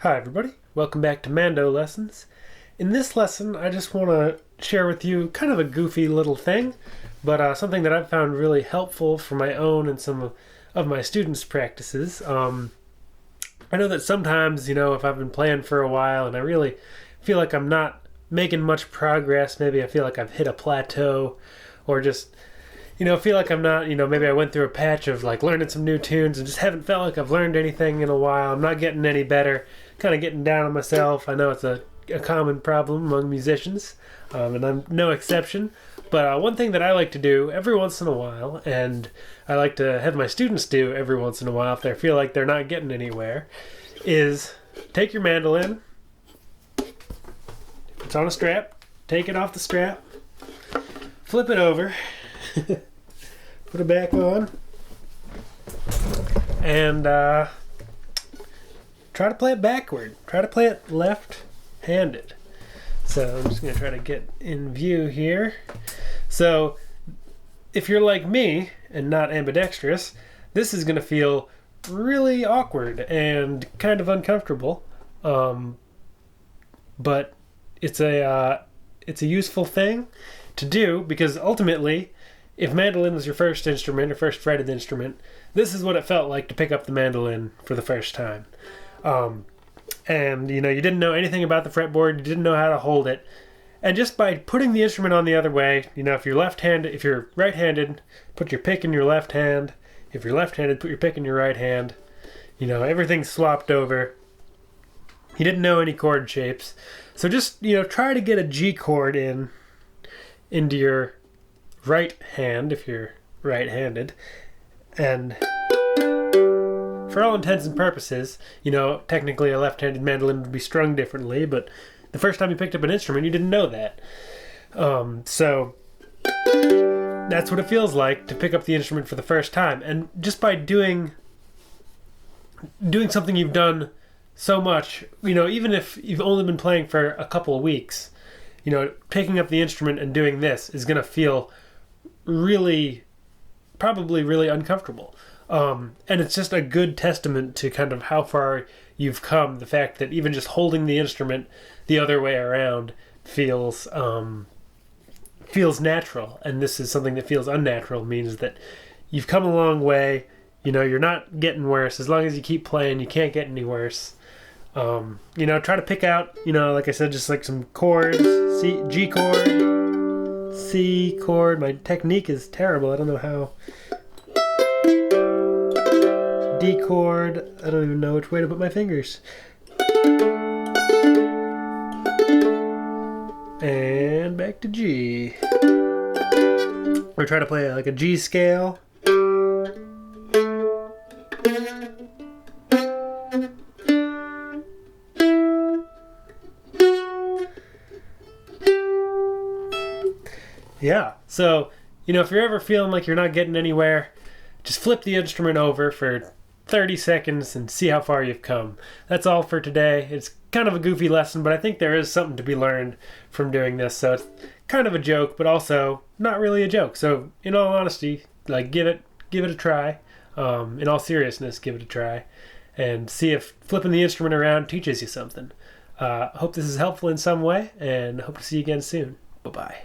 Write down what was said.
Hi everybody, welcome back to Mando Lessons. In this lesson, I just want to share with you kind of a goofy little thing, but something that I've found really helpful for my own and some of my students' practices. I know that sometimes, if I've been playing for a while and I really feel like I'm not making much progress, maybe I feel like I've hit a plateau, or just feel like I'm not, maybe I went through a patch of like learning some new tunes and just haven't felt like I've learned anything in a while. I'm not getting any better, kind of getting down on myself. I know it's a common problem among musicians, and I'm no exception. But one thing that I like to do every once in a while, and I like to have my students do every once in a while if they feel like they're not getting anywhere, is take your mandolin, it's on a strap, take it off the strap, flip it over, put it back on, and try to play it backward. Try to play it left-handed. So I'm just going to try to get in view here. So if you're like me and not ambidextrous, this is going to feel really awkward and kind of uncomfortable. But it's a useful thing to do, because ultimately, if mandolin was your first instrument or first fretted instrument, this is what it felt like to pick up the mandolin for the first time. And you didn't know anything about the fretboard, you didn't know how to hold it. And just by putting the instrument on the other way, if you're left-handed, if you're right-handed, put your pick in your left hand. If you're left-handed, put your pick in your right hand. Everything's swapped over. You didn't know any chord shapes. So just, try to get a G chord into your right hand if you're right-handed, and for all intents and purposes, technically a left-handed mandolin would be strung differently, but the first time you picked up an instrument, you didn't know that. So that's what it feels like to pick up the instrument for the first time, and just by doing something you've done so much, even if you've only been playing for a couple of weeks, picking up the instrument and doing this is going to feel probably really uncomfortable. And it's just a good testament to kind of how far you've come. The fact that even just holding the instrument the other way around feels natural, and this is something that feels unnatural, means that you've come a long way. You're not getting worse. As long as you keep playing, you can't get any worse. Try to pick out, like I said, just like some chords. G chord, C chord. My technique is terrible. I don't know how. D chord. I don't even know which way to put my fingers. And back to G. Or try to play like a G scale. Yeah, so, if you're ever feeling like you're not getting anywhere, just flip the instrument over for 30 seconds and see how far you've come. That's all for today. It's kind of a goofy lesson, but I think there is something to be learned from doing this. So it's kind of a joke, but also not really a joke. So in all honesty, give it a try. In all seriousness, give it a try and see if flipping the instrument around teaches you something. Hope this is helpful in some way, and hope to see you again soon. Bye-bye.